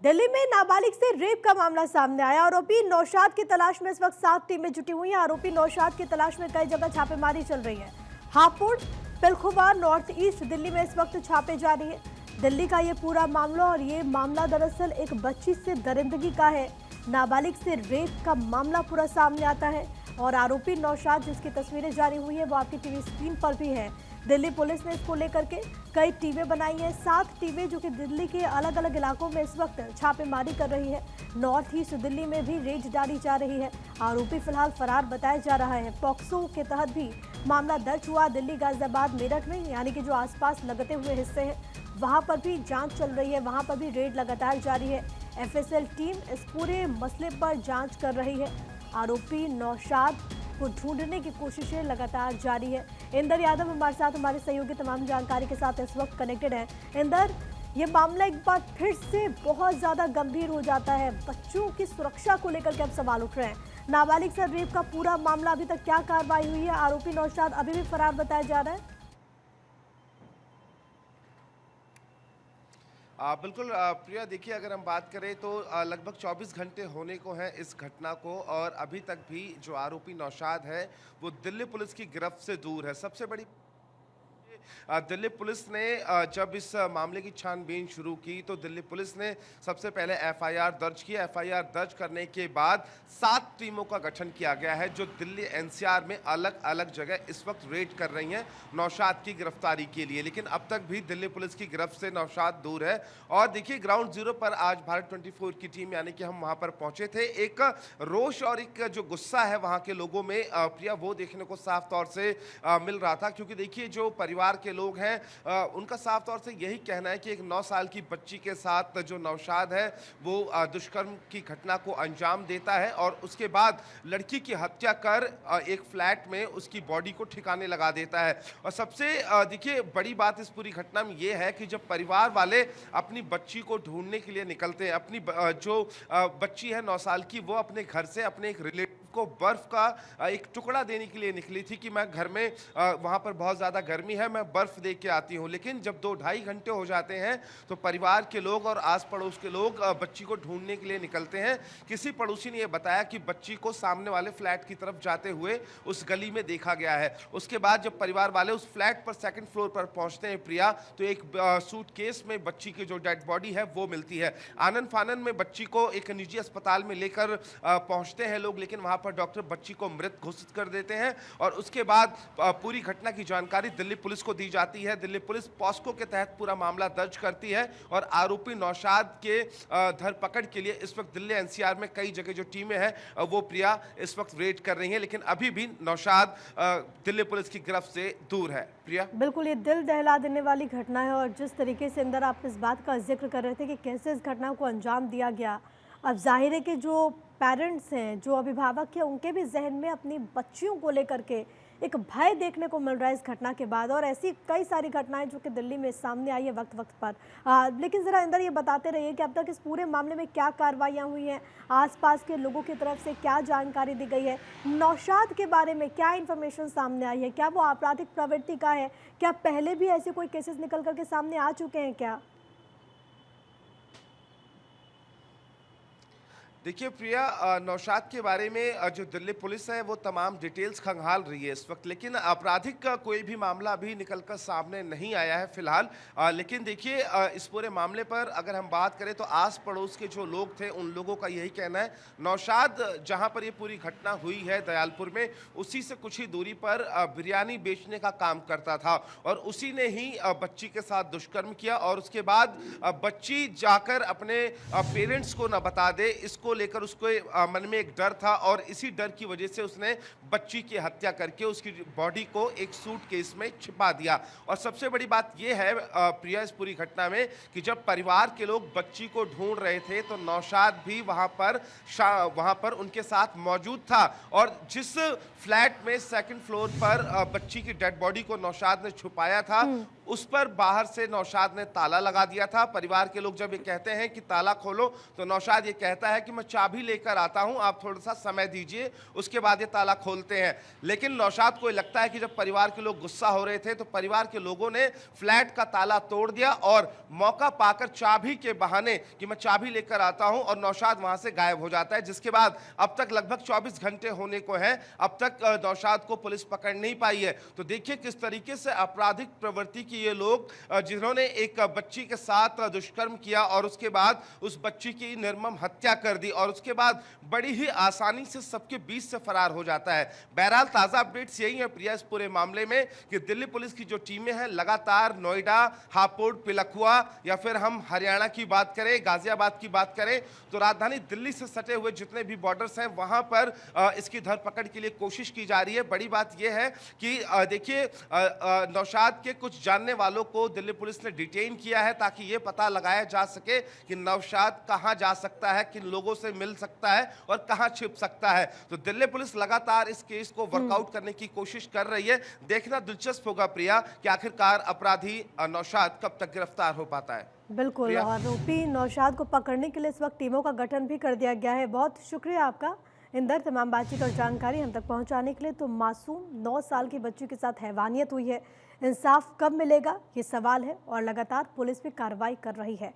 दिल्ली में नाबालिग से रेप का मामला सामने आया। आरोपी नौशाद की तलाश में इस वक्त 7 टीमें जुटी हुई हैं। आरोपी नौशाद की तलाश में कई जगह छापेमारी चल रही है। हापुड़, पिलखुवा, नॉर्थ ईस्ट दिल्ली में इस वक्त छापे जारी है। दिल्ली का ये पूरा मामला और ये मामला दरअसल एक बच्ची से दरिंदगी का है। नाबालिग से रेप का मामला पूरा सामने आता है और आरोपी नौशाद जिसकी तस्वीरें जारी हुई है वो आपकी टीवी स्क्रीन पर भी है। दिल्ली पुलिस ने इसको लेकर के कई टीमें बनाई हैं, 7 टीमें जो कि दिल्ली के अलग अलग इलाकों में इस वक्त छापेमारी कर रही है। नॉर्थ ईस्ट दिल्ली में भी रेड डाली जा रही है। आरोपी फिलहाल फरार बताया जा रहा है। पॉक्सो के तहत भी मामला दर्ज हुआ। दिल्ली, गाजियाबाद, मेरठ में यानी कि जो आसपास लगते हुए हिस्से हैं वहां पर भी जांच चल रही है, वहां पर भी रेड लगातार जारी है। एफएसएल टीम इस पूरे मसले पर जांच कर रही है। आरोपी नौशाद को ढूंढने की कोशिशें लगातार जारी है। इंदर यादव हमारे साथ, हमारे सहयोगी तमाम जानकारी के साथ इस वक्त कनेक्टेड है। इंदर, ये मामला एक बार फिर से बहुत ज्यादा गंभीर हो जाता है। बच्चों की सुरक्षा को लेकर के अब सवाल उठ रहे हैं। नाबालिग से रेप का पूरा मामला, अभी तक क्या कार्रवाई हुई है? आरोपी नौशाद अभी भी फरार बताया जा रहा है। बिल्कुल प्रिया, देखिए अगर हम बात करें तो लगभग 24 घंटे होने को हैं इस घटना को और अभी तक भी जो आरोपी नौशाद है वो दिल्ली पुलिस की गिरफ्त से दूर है। सबसे बड़ी दिल्ली पुलिस ने जब इस मामले की छानबीन शुरू की तो दिल्ली पुलिस ने सबसे पहले एफआईआर दर्ज किया। एफआईआर दर्ज करने के बाद 7 टीमों का गठन किया गया है जो दिल्ली एनसीआर में अलग अलग जगह इस वक्त रेड कर रही हैं नौशाद की गिरफ्तारी के लिए। लेकिन अब तक भी दिल्ली पुलिस की गिरफ्त से नौशाद दूर है। और देखिए, ग्राउंड जीरो पर आज भारत 24 की टीम यानी कि हम वहां पर पहुंचे थे। एक रोष और एक जो गुस्सा है वहां के लोगों में प्रिया, वो देखने को साफ तौर से मिल रहा था। क्योंकि देखिए, जो परिवार के लोग हैं उनका साफ तौर से यही कहना है कि एक 9 साल की बच्ची के साथ जो नौशाद है वो दुष्कर्म की घटना को अंजाम देता है और उसके बाद लड़की की हत्या कर एक फ्लैट में उसकी बॉडी को ठिकाने लगा देता है। और सबसे देखिए बड़ी बात इस पूरी घटना में ये है कि जब परिवार वाले अपनी बच्ची को ढूंढने के लिए निकलते हैं, अपनी जो बच्ची है 9 साल की, वो अपने घर से अपने एक रिलेटिव को बर्फ का एक टुकड़ा देने के लिए निकली थी कि मैं घर में वहां पर बहुत ज्यादा गर्मी है, मैं बर्फ दे के आती हूं। लेकिन जब 2-2.5 घंटे हो जाते हैं तो परिवार के लोग और आस पड़ोस के लोग बच्ची को ढूंढने के लिए निकलते हैं। किसी पड़ोसी ने यह बताया कि बच्ची को सामने वाले फ्लैट की तरफ जाते हुए उस गली में देखा गया है। उसके बाद जब परिवार वाले उस फ्लैट पर 2nd फ्लोर पर पहुंचते हैं प्रिया, तो एक सूटकेस में बच्ची की जो डेड बॉडी है वो मिलती है। आनन फानन में बच्ची को एक निजी अस्पताल में लेकर पहुंचते हैं लोग, लेकिन वहां पर डॉक्टर बच्ची को मृत घोषित कर देते हैं। और उसके बाद पूरी घटना की जानकारी दिल्ली पुलिस को दी जाती है। दिल्ली पुलिस पॉस्को के तहत पूरा मामला दर्ज करती है और आरोपी नौशाद के धरपकड़ के लिए इस वक्त दिल्ली एनसीआर में कई जगह जो टीमें हैं वो प्रिया इस वक्त रेड कर रही हैं। लेकिन अभी भी नौशाद दिल्ली पुलिस की गिरफ्त से दूर है। प्रिया, बिल्कुल, ये दिल दहला देने वाली घटना है और जिस तरीके से अंदर आप इस बात का जिक्र कर रहे थे कि कैसे इस घटना को अंजाम दिया गया, अब जाहिर है कि जो पेरेंट्स हैं, जो अभिभावक हैं, उनके भी जहन में अपनी बच्चियों को लेकर के एक भय देखने को मिल रहा है इस घटना के बाद। और ऐसी कई सारी घटनाएं जो कि दिल्ली में सामने आई है वक्त वक्त पर। लेकिन ज़रा अंदर ये बताते रहिए कि अब तक इस पूरे मामले में क्या कार्रवाइयाँ हुई हैं, आसपास के लोगों की तरफ से क्या जानकारी दी गई है, नौशाद के बारे में क्या इन्फॉर्मेशन सामने आई है, क्या वो आपराधिक प्रवृत्ति का है, क्या पहले भी ऐसे कोई केसेस निकल करके सामने आ चुके हैं क्या? देखिए प्रिया, नौशाद के बारे में जो दिल्ली पुलिस है वो तमाम डिटेल्स खंगाल रही है इस वक्त। लेकिन आपराधिक का कोई भी मामला अभी निकलकर सामने नहीं आया है फिलहाल। लेकिन देखिए, इस पूरे मामले पर अगर हम बात करें तो आस पड़ोस के जो लोग थे उन लोगों का यही कहना है, नौशाद जहां पर ये पूरी घटना हुई है दयालपुर में, उसी से कुछ ही दूरी पर बिरयानी बेचने का काम करता था और उसी ने ही बच्ची के साथ दुष्कर्म किया। और उसके बाद बच्ची जाकर अपने पेरेंट्स को न बता दे, इसको लेकर उसको मन में एक डर था और इसी डर की वजह से उसने बच्ची की हत्या करके उसकी बॉडी को एक सूटकेस में छिपा दिया। और सबसे बड़ी बात यह है प्रिया इस पूरी घटना में कि जब परिवार के लोग बच्ची को ढूंढ रहे थे तो नौशाद भी वहां पर उनके साथ मौजूद था। और जिस फ्लैट में 2nd फ्लोर पर बच्ची की डेड बॉडी को नौशाद ने छुपाया था, उस पर बाहर से नौशाद ने ताला लगा दिया था। परिवार के लोग जब ये कहते हैं कि ताला खोलो, तो नौशाद ये कहता है कि मैं चाबी लेकर आता हूं, आप थोड़ा सा समय दीजिए, उसके बाद ये ताला खोलते हैं। लेकिन नौशाद को लगता है कि जब परिवार के लोग गुस्सा हो रहे थे तो परिवार के लोगों ने फ्लैट का ताला तोड़ दिया और मौका पाकर चाबी के बहाने कि मैं चाबी लेकर आता हूं, और नौशाद वहां से गायब हो जाता है। जिसके बाद अब तक लगभग 24 घंटे होने को हैं, अब तक नौशाद को पुलिस पकड़ नहीं पाई है। तो देखिए किस तरीके से आपराधिक प्रवृत्ति की ये लोग, जिन्होंने एक बच्ची के साथ दुष्कर्म किया और उसके बाद उस बच्ची की निर्मम हत्या कर दी और उसके बाद बड़ी ही आसानी से सबके बीच से फरार हो जाता है। बहरहाल ताज़ा अपडेट्स यही है प्रिया इस पूरे मामले में कि दिल्ली पुलिस की जो टीमें हैं लगातार नोएडा, हापुड़, पिलखुआ या फिर हम हरियाणा की बात करें, गाजियाबाद की बात करें, तो राजधानी दिल्ली से सटे हुए जितने भी बॉर्डर्स हैं वहां पर इसकी धरपकड़ के लिए कोशिश की जा रही है। बड़ी बात यह है कि देखिए नौशाद के कुछ जानने वालों को दिल्ली पुलिस ने डिटेन किया है ताकि ये पता लगाया जा सके कि नौशाद कहां जा सकता है, किन लोगों से मिल सकता है और कहां छिप सकता है। तो दिल्ली पुलिस लगातार इस केस को वर्कआउट करने की कोशिश कर रही है। देखना दिलचस्प होगा प्रिया कि आखिरकार अपराधी नौशाद कब तक गिरफ्तार हो पाता है। बिल्कुल, प्रिया? आरोपी नौशाद को पकड़ने के लिए इस वक्त टीमों का गठन भी कर दिया गया है। बहुत शुक्रिया आपका इंदर, तमाम बातचीत और जानकारी हम तक पहुंचाने के लिए। तो मासूम 9 साल की बच्ची के साथ हैवानियत हुई है, इंसाफ कब मिलेगा ये सवाल है और लगातार पुलिस भी कार्रवाई कर रही है।